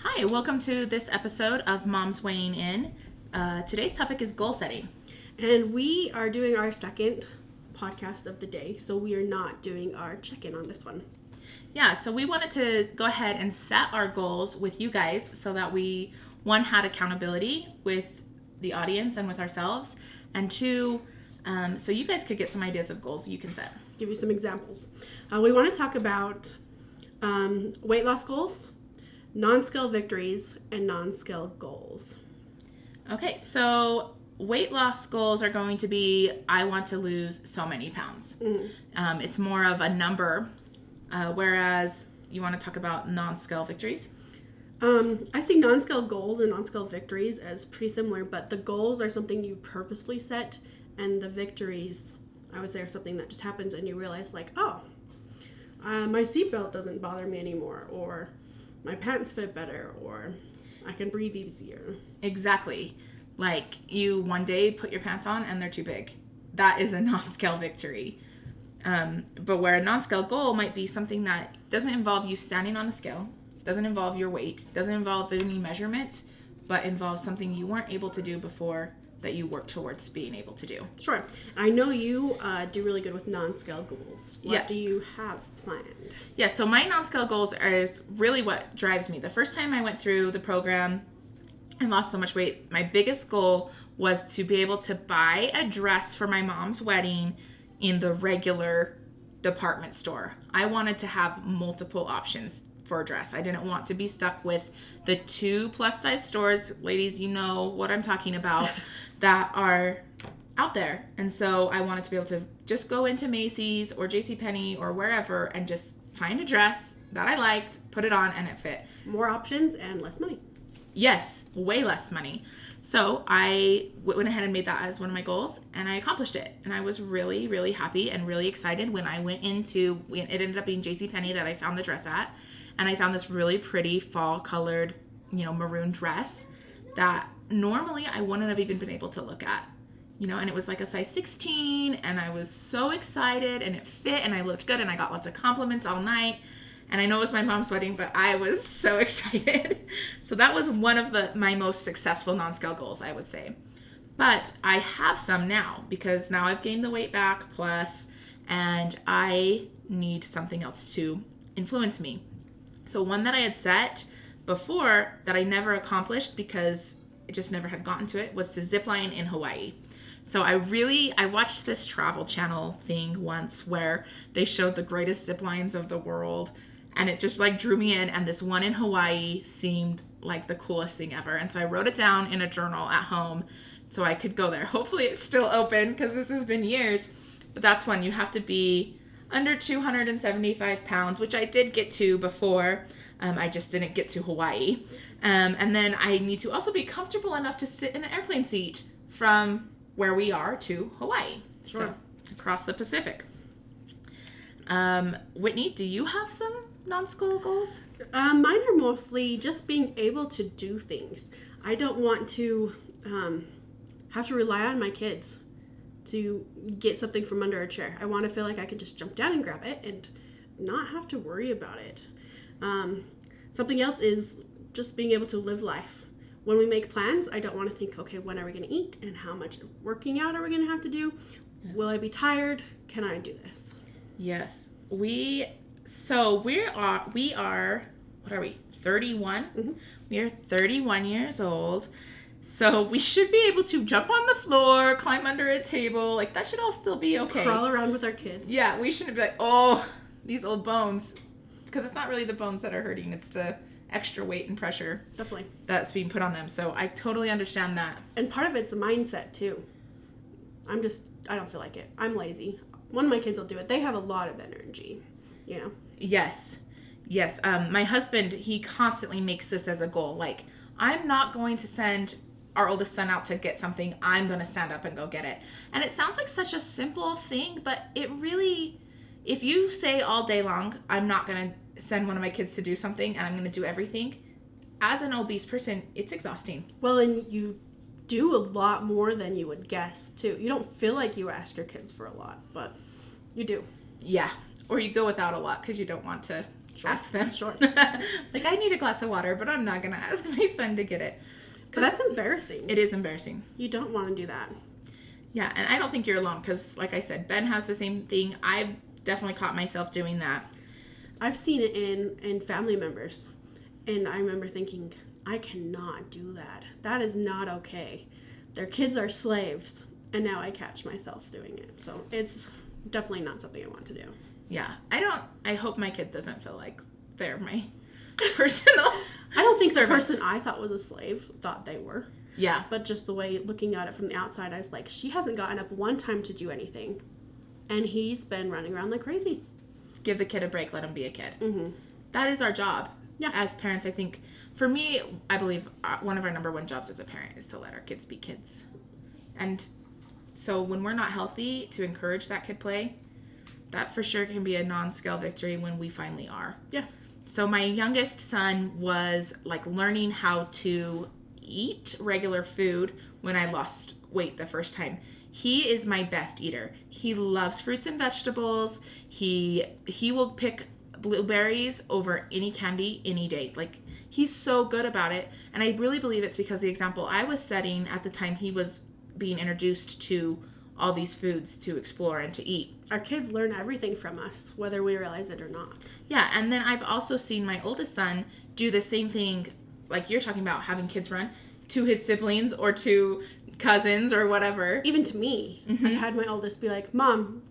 Hi, welcome to this episode of Moms Weighing In. Today's topic is goal setting. And we are doing our second podcast of the day, so we are not doing our check-in on this one. Yeah, so we wanted to go ahead and set our goals with you guys so that we, one, had accountability with the audience and with ourselves, and two, so you guys could get some ideas of goals you can set. Give you some examples. We want to talk about weight loss goals, non-scale victories, and non-scale goals. Okay, so weight loss goals are going to be, I want to lose so many pounds. It's more of a number, whereas you want to talk about non-scale victories. I see non-scale goals and non-scale victories as pretty similar, but the goals are something you purposefully set, and the victories, I would say, are something that just happens and you realize, like, oh, my seatbelt doesn't bother me anymore, or my pants fit better, or I can breathe easier. Exactly. Like, you one day put your pants on and they're too big. That is a non-scale victory. But where a non-scale goal might be something that doesn't involve you standing on a scale, doesn't involve your weight, doesn't involve any measurement, but involves something you weren't able to do before that you work towards being able to do. Sure. I know you do really good with non-scale goals. What do you have planned? Yeah, so my non-scale goals is really what drives me. The first time I went through the program and lost so much weight, my biggest goal was to be able to buy a dress for my mom's wedding in the regular department store. I wanted to have multiple options for a dress. I didn't want to be stuck with the 2 plus size stores, ladies, you know what I'm talking about, that are out there. And so I wanted to be able to just go into Macy's or JCPenney or wherever and just find a dress that I liked, put it on, and it fit. More options and less money. Yes, way less money. So I went ahead and made that as one of my goals, and I accomplished it. And I was really, really happy and really excited when I went into, it ended up being JCPenney that I found the dress at. And I found this really pretty fall colored, maroon dress that normally I wouldn't have even been able to look at, and it was like a size 16, and I was so excited, and it fit, and I looked good, and I got lots of compliments all night. And I know it was my mom's wedding, but I was so excited. So that was one of my most successful non-scale goals, I would say. But I have some now because now I've gained the weight back plus, and I need something else to influence me. So one that I had set before that I never accomplished because I just never had gotten to it was to zip line in Hawaii. So I watched this Travel Channel thing once where they showed the greatest zip lines of the world, and it just drew me in, and this one in Hawaii seemed like the coolest thing ever. And so I wrote it down in a journal at home so I could go there. Hopefully it's still open because this has been years, but that's one. You have to be under 275 pounds, which I did get to before. I just didn't get to Hawaii. And then I need to also be comfortable enough to sit in an airplane seat from where we are to Hawaii. Sure. So across the Pacific. Whitney, do you have some non-scale goals? Mine are mostly just being able to do things. I don't want to have to rely on my kids to get something from under a chair. I want to feel like I can just jump down and grab it and not have to worry about it. Something else is just being able to live life. When we make plans, I don't want to think, okay, when are we going to eat and how much working out are we going to have to do? Yes. Will I be tired? Can I do this? Yes. We are, what are we, 31? Mm-hmm. We are 31 years old. So we should be able to jump on the floor, climb under a table. Like, that should all still be okay. Crawl around with our kids. Yeah, we shouldn't be like, oh, these old bones. Because it's not really the bones that are hurting. It's the extra weight and pressure. Definitely. That's being put on them. So I totally understand that. And part of it's a mindset, too. I don't feel like it. I'm lazy. One of my kids will do it. They have a lot of energy, Yes. My husband, he constantly makes this as a goal. Like, I'm not going to send our oldest son out to get something. I'm going to stand up and go get it. And it sounds like such a simple thing, but it really, if you say all day long, I'm not going to send one of my kids to do something and I'm going to do everything, as an obese person, it's exhausting. Well, and you do a lot more than you would guess, too. You don't feel like you ask your kids for a lot, but you do. Yeah. Or you go without a lot because you don't want to ask them. Sure. Like, I need a glass of water, but I'm not going to ask my son to get it. But that's embarrassing. It is embarrassing. You don't want to do that. Yeah, and I don't think you're alone because, like I said, Ben has the same thing. I've definitely caught myself doing that. I've seen it in family members, and I remember thinking, I cannot do that. That is not okay. Their kids are slaves, and now I catch myself doing it. So it's definitely not something I want to do. Yeah, I hope my kid doesn't feel like they're my personal I don't think servant. the person I thought was a slave thought they were. Yeah. But just the way, looking at it from the outside, I was like, she hasn't gotten up one time to do anything. And he's been running around like crazy. Give the kid a break, let him be a kid. Mm-hmm. That is our job. Yeah. As parents, I think, for me, I believe one of our number one jobs as a parent is to let our kids be kids. And so when we're not healthy, to encourage that kid play, that for sure can be a non-scale victory when we finally are. Yeah. So my youngest son was like learning how to eat regular food when I lost weight the first time. He is my best eater. He loves fruits and vegetables. He will pick blueberries over any candy any day. Like, he's so good about it. And I really believe it's because the example I was setting at the time he was being introduced to all these foods to explore and to eat. Our kids learn everything from us, whether we realize it or not. Yeah, and then I've also seen my oldest son do the same thing, like you're talking about having kids run, to his siblings or to cousins or whatever. Even to me, Mhm. I've had my oldest be like, Mom,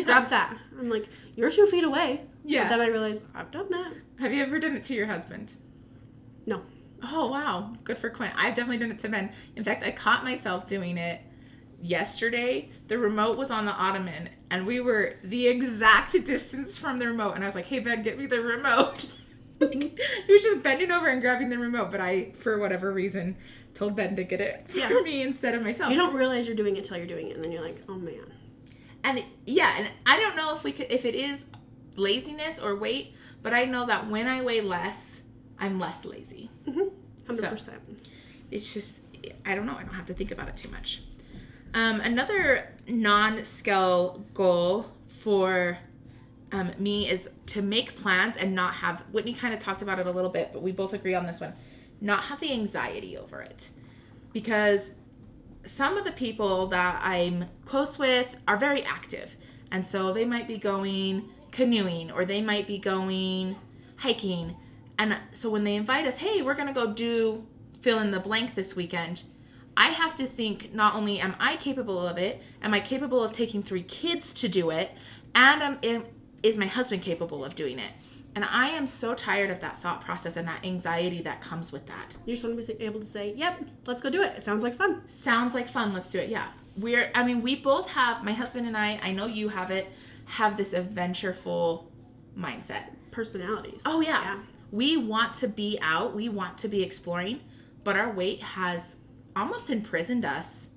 grab that. I'm like, you're 2 feet away. Yeah. But then I realized, I've done that. Have you ever done it to your husband? No. Oh, wow. Good for Quinn. I've definitely done it to Ben. In fact, I caught myself doing it yesterday. The remote was on the ottoman, and we were the exact distance from the remote. And I was like, hey, Ben, get me the remote. He was just bending over and grabbing the remote, but I, for whatever reason, told Ben to get it for me instead of myself. You don't realize you're doing it until you're doing it, and then you're like, oh, man. And yeah, and I don't know if it is laziness or weight, but I know that when I weigh less, I'm less lazy. 100%. It's just, I don't know. I don't have to think about it too much. Another non-scale goal for me is to make plans and not have, Whitney kind of talked about it a little bit, but we both agree on this one, not have the anxiety over it. Because some of the people that I'm close with are very active. And so they might be going canoeing or they might be going hiking. And so when they invite us, hey, we're going to go do fill in the blank this weekend, I have to think, not only am I capable of it, am I capable of taking 3 kids to do it, and is my husband capable of doing it? And I am so tired of that thought process and that anxiety that comes with that. You just want to be able to say, yep, let's go do it. It sounds like fun. Sounds like fun. Let's do it. Yeah. We both have, my husband and I know you have it, have this adventureful mindset. Personalities. Oh, yeah. We want to be out. We want to be exploring. But our weight has almost imprisoned us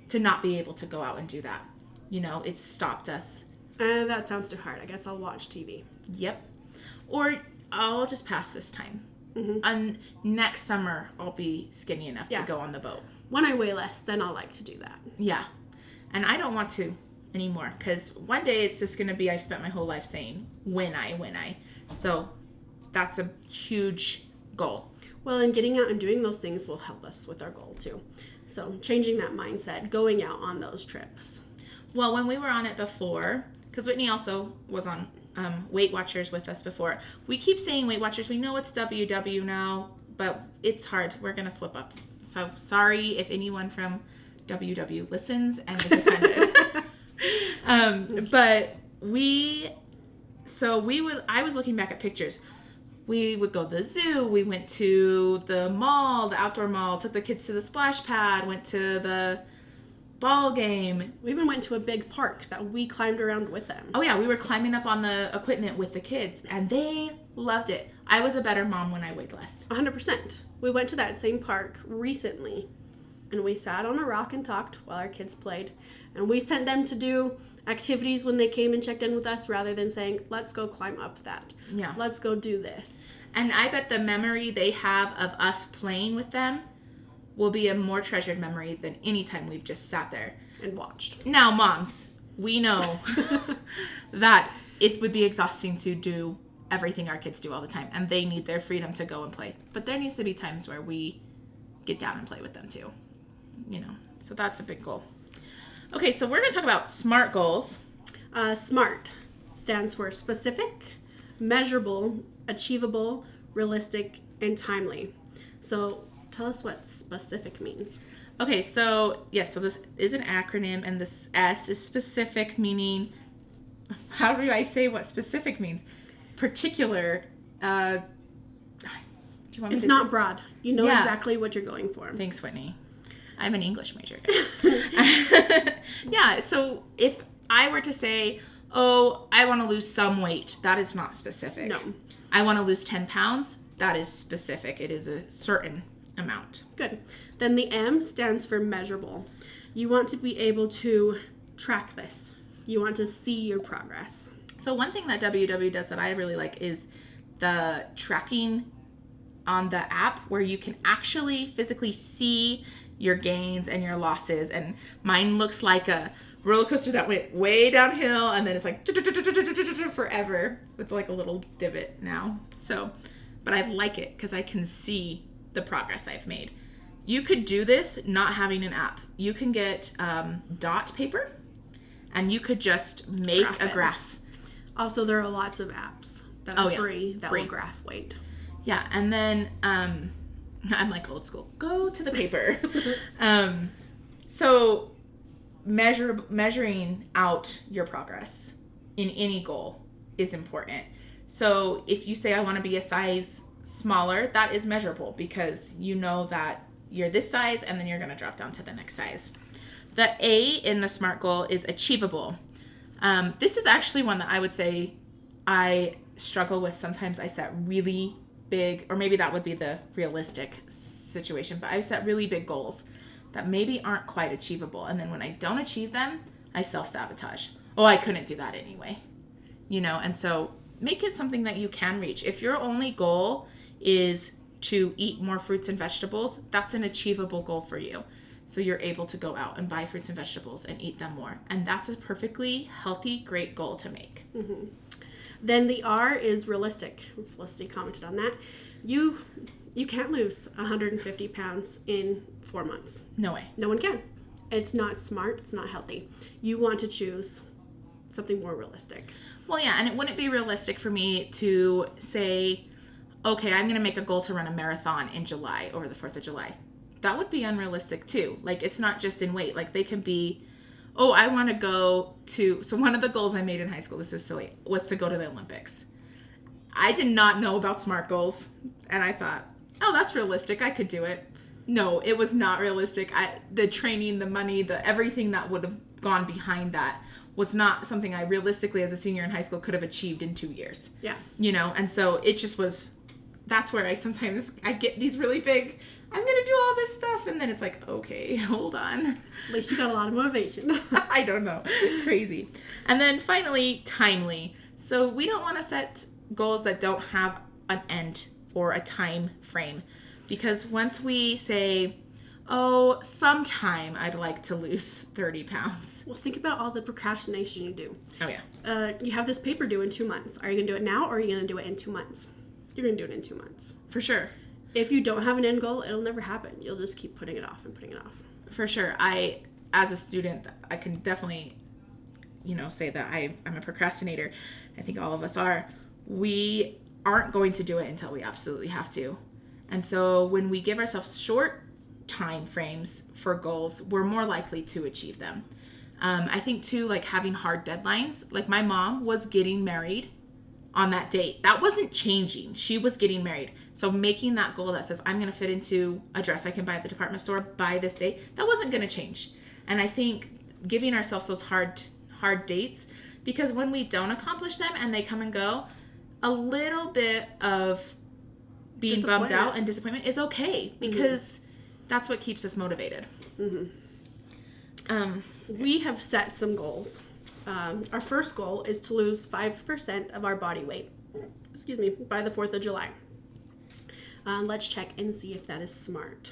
to not be able to go out and do that. You know, it's stopped us. That sounds too hard. I guess I'll watch TV. Yep. Or I'll just pass this time. Mm-hmm. And next summer, I'll be skinny enough to go on the boat. When I weigh less, then I'll like to do that. Yeah. And I don't want to anymore because one day it's just going to be, I've spent my whole life saying, when I. So that's a huge goal. Well, and getting out and doing those things will help us with our goal too. So changing that mindset, going out on those trips. Well, when we were on it before, because Whitney also was on Weight Watchers with us before, we keep saying Weight Watchers. We know it's WW now, but it's hard. We're going to slip up. So sorry if anyone from WW listens and is offended. But I was looking back at pictures. We would go to the zoo, we went to the mall, the outdoor mall, took the kids to the splash pad, went to the ball game. We even went to a big park that we climbed around with them. Oh yeah, we were climbing up on the equipment with the kids, and they loved it. I was a better mom when I weighed less. 100%. We went to that same park recently, and we sat on a rock and talked while our kids played. And we sent them to do activities when they came and checked in with us rather than saying, let's go climb up that. Yeah. Let's go do this. And I bet the memory they have of us playing with them will be a more treasured memory than any time we've just sat there and watched. Now, moms, we know that it would be exhausting to do everything our kids do all the time, and they need their freedom to go and play. But there needs to be times where we get down and play with them too, you know. So that's a big goal. Okay, so we're going to talk about SMART goals. SMART stands for specific, measurable, achievable, realistic, and timely. So tell us what specific means. Okay, so yes, so this is an acronym, and this S is specific, meaning, how do I say what specific means? Particular. Do you want me It's to not broad. You know Yeah. exactly what you're going for. Thanks, Whitney. I'm an English major. Yeah, so if I were to say, oh, I want to lose some weight, that is not specific. No. I want to lose 10 pounds, that is specific. It is a certain amount. Good. Then the M stands for measurable. You want to be able to track this. You want to see your progress. So one thing that WW does that I really like is the tracking on the app, where you can actually physically see your gains and your losses. And mine looks like a roller coaster that went way downhill, and then it's like forever with like a little divot now. So, but I like it because I can see the progress I've made. You could do this not having an app. You can get dot paper, and you could just make Graph a it. graph. Also, there are lots of apps that Oh, are yeah. free that Free. will graph weight. Yeah, and then I'm like old school. Go to the paper. So measuring out your progress in any goal is important. So if you say I want to be a size smaller, that is measurable because you know that you're this size and then you're going to drop down to the next size. The A in the SMART goal is achievable. This is actually one that I would say I struggle with. Sometimes I set really big, or maybe that would be the realistic situation, but I set really big goals that maybe aren't quite achievable. And then when I don't achieve them, I self-sabotage. Oh, I couldn't do that anyway. You know, and so make it something that you can reach. If your only goal is to eat more fruits and vegetables, that's an achievable goal for you. So you're able to go out and buy fruits and vegetables and eat them more. And that's a perfectly healthy, great goal to make. Mm-hmm. Then the R is realistic. Felicity commented on that. You can't lose 150 pounds in 4 months. No way. No one can. It's not smart. It's not healthy. You want to choose something more realistic. Well, yeah, and it wouldn't be realistic for me to say, okay, I'm going to make a goal to run a marathon in July, over the 4th of July. That would be unrealistic too. Like, it's not just in weight. Like, they can be, oh, I want to go to, so one of the goals I made in high school, this is silly, was to go to the Olympics. I did not know about SMART goals, and I thought, oh, that's realistic. I could do it. No, it was not realistic. The training, the money, the everything that would have gone behind that was not something I realistically, as a senior in high school, could have achieved in 2 years. Yeah. You know, and so it just was, that's where I get these really big, I'm going to do all this stuff. And then it's like, okay, hold on. At least you got a lot of motivation. I don't know. Crazy. And then finally, timely. So we don't want to set goals that don't have an end or a time frame. Because once we say, oh, sometime I'd like to lose 30 pounds. Well, think about all the procrastination you do. Oh, yeah. You have this paper due in 2 months. Are you going to do it now, or are you going to do it in 2 months? You're going to do it in 2 months. For sure. If you don't have an end goal, it'll never happen. You'll just keep putting it off and putting it off. For sure. As a student, I can definitely, say that I'm a procrastinator. I think all of us are. We aren't going to do it until we absolutely have to. And so when we give ourselves short time frames for goals, we're more likely to achieve them. I think too, like having hard deadlines, like my mom was getting married on that date. That wasn't changing. She was getting married. So making that goal that says, I'm going to fit into a dress I can buy at the department store by this date, that wasn't going to change. And I think giving ourselves those hard dates, because when we don't accomplish them and they come and go, a little bit of being bummed out and disappointment is okay, because that's what keeps us motivated. Mm-hmm. We have set some goals. Our first goal is to lose 5% of our body weight, by the 4th of July. Let's check and see if that is smart.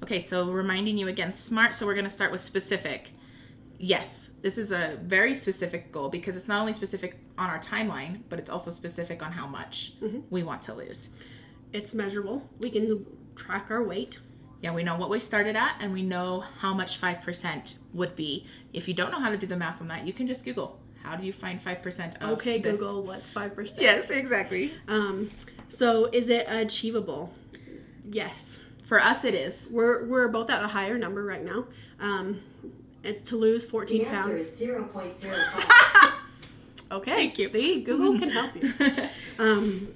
Okay, so reminding you again, SMART, so we're going to start with specific. Yes, this is a very specific goal, because it's not only specific on our timeline, but it's also specific on how much we want to lose. It's measurable. We can track our weight. Yeah, we know what we started at, and we know how much 5% would be. If you don't know how to do the math on that, you can just Google, how do you find 5% of Okay, this? Google, what's 5%? Yes, exactly. So is it achievable? Yes. For us, it is. We're both at a higher number right now. It's to lose 14 The answer pounds. is 0.05. Okay. Thank you. See, Google can help you.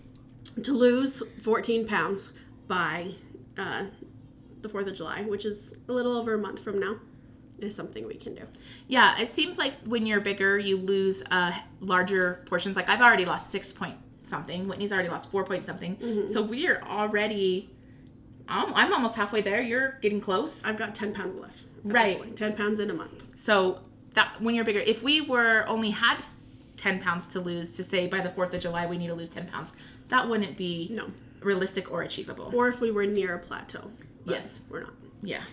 To lose 14 pounds by the 4th of July, which is a little over a month from now, is something we can do. Yeah, it seems like when you're bigger, you lose larger portions. Like I've already lost 6 point something. Whitney's already lost 4 point something. So we are already, I'm almost halfway there. You're getting close. I've got 10 pounds left. at this Right. point. 10 pounds in a month. So that when you're bigger, if we were only had 10 pounds to lose to say by the 4th of July, we need to lose 10 pounds, that wouldn't be No. realistic or achievable. Or if we were near a plateau. But Yes. we're not. Yeah.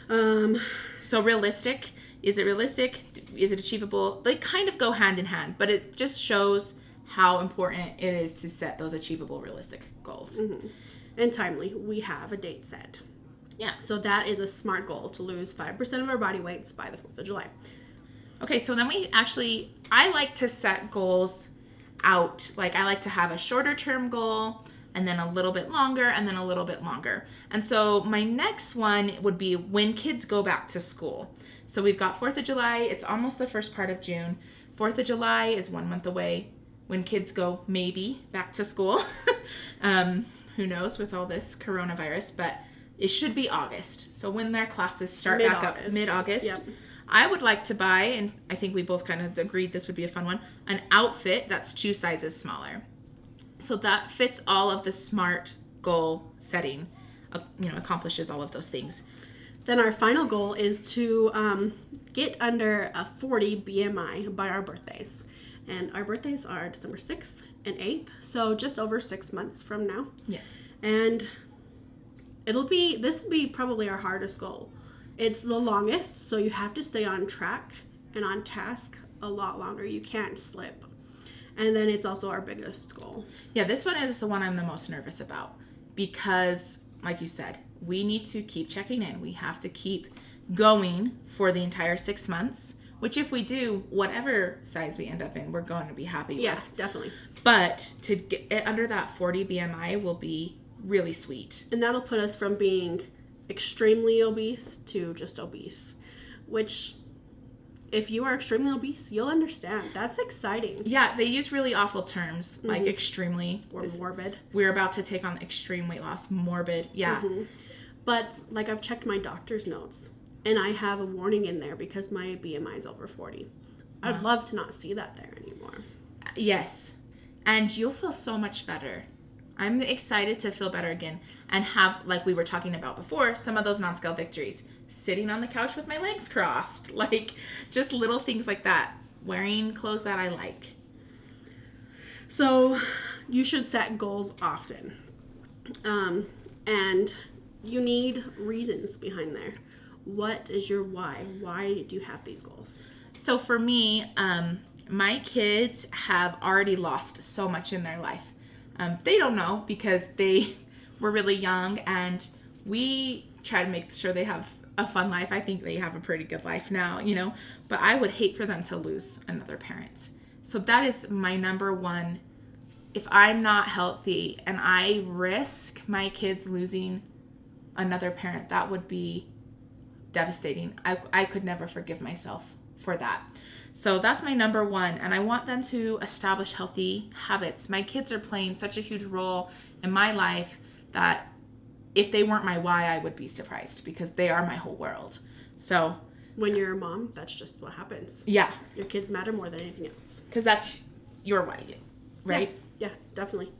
Um, So realistic, is it realistic? Is it achievable? They kind of go hand in hand, but it just shows how important it is to set those achievable, realistic goals. and timely. We have a date set. Yeah. So that is a SMART goal, to lose 5% of our body weights by the 4th of July. Okay, so then I like to set goals out. Like I like to have a shorter term goal and then a little bit longer and then a little bit longer. And so my next one would be when kids go back to school. So we've got 4th of July, it's almost the first part of June. 4th of July is 1 month away. When kids go maybe back to school. Who knows with all this coronavirus, but it should be August. So when their classes start back up mid-August. Yep. I would like to buy, and I think we both kind of agreed this would be a fun one, an outfit that's 2 sizes smaller. So that fits all of the SMART goal setting, accomplishes all of those things. Then our final goal is to get under a 40 BMI by our birthdays. And our birthdays are December 6th and 8th, so just over 6 months from now. Yes. And this will be probably our hardest goal. It's the longest, so you have to stay on track and on task a lot longer. You can't slip. And then it's also our biggest goal. Yeah, this one is the one I'm the most nervous about because, like you said, we need to keep checking in. We have to keep going for the entire 6 months, which if we do, whatever size we end up in, we're going to be happy Yeah, with. definitely. But to get under that 40 BMI will be really sweet. And that'll put us from being extremely obese to just obese, which if you are extremely obese, you'll understand. That's exciting. Yeah, they use really awful terms like extremely. Or morbid. We're about to take on extreme weight loss, morbid. Yeah. But like I've checked my doctor's notes and I have a warning in there because my BMI is over 40. I'd love to not see that there anymore. Yes. And you'll feel so much better. I'm excited to feel better again and have, like we were talking about before, some of those non-scale victories. Sitting on the couch with my legs crossed. Like, just little things like that. Wearing clothes that I like. So you should set goals often. And you need reasons behind there. What is your why? Why do you have these goals? So for me, my kids have already lost so much in their life. They don't know because they were really young and we try to make sure they have a fun life. I think they have a pretty good life now, but I would hate for them to lose another parent. So that is my number one. If I'm not healthy and I risk my kids losing another parent, that would be devastating. I could never forgive myself for that. So that's my number one, and I want them to establish healthy habits. My kids are playing such a huge role in my life that if they weren't my why, I would be surprised because they are my whole world. So When you're a mom, that's just what happens. yeah, Your kids matter more than anything else. because that's your why, right? Yeah, definitely.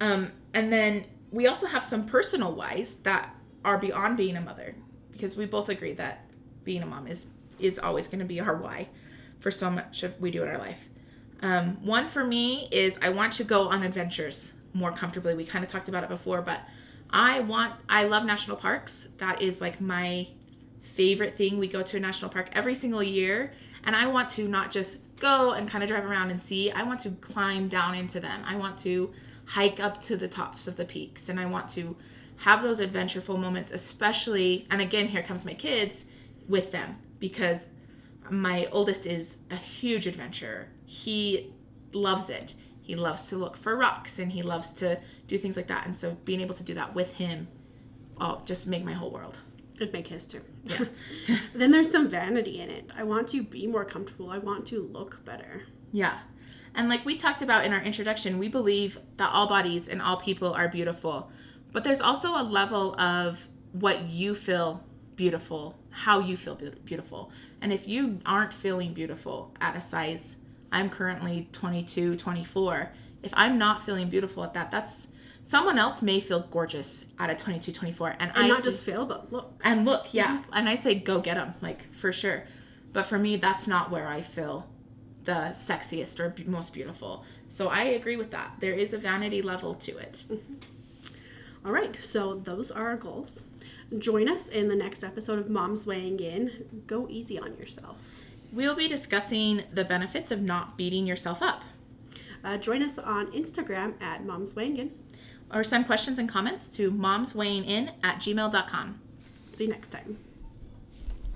And then we also have some personal whys that are beyond being a mother, because we both agree that being a mom is always going to be our why for so much of we do in our life. One for me is I want to go on adventures more comfortably. We kind of talked about it before, but I love national parks. That is like my favorite thing. We go to a national park every single year, and I want to not just go and kind of drive around and see. I want to climb down into them. I want to hike up to the tops of the peaks, and I want to have those adventureful moments, especially, and again, here comes my kids with them, because my oldest is a huge adventurer. He loves it. He loves to look for rocks, and he loves to do things like that. And so being able to do that with him, just make my whole world. It'd make his too. Yeah. Then there's some vanity in it. I want to be more comfortable. I want to look better. Yeah. And like we talked about in our introduction, we believe that all bodies and all people are beautiful. But there's also a level of what you feel beautiful, how you feel beautiful. And if you aren't feeling beautiful at a size, I'm currently 22, 24. If I'm not feeling beautiful at that, that's someone else may feel gorgeous at a 22, 24. And I not just feel, but look. And look, yeah. And I say go get them, like for sure. But for me, that's not where I feel the sexiest or most beautiful. So I agree with that. There is a vanity level to it. Mm-hmm. All right, so those are our goals. Join us in the next episode of Moms Weighing In. Go easy on yourself. We'll be discussing the benefits of not beating yourself up. Join us on Instagram at Moms Weighing In. Or send questions and comments to momsweighingin@gmail.com. See you next time.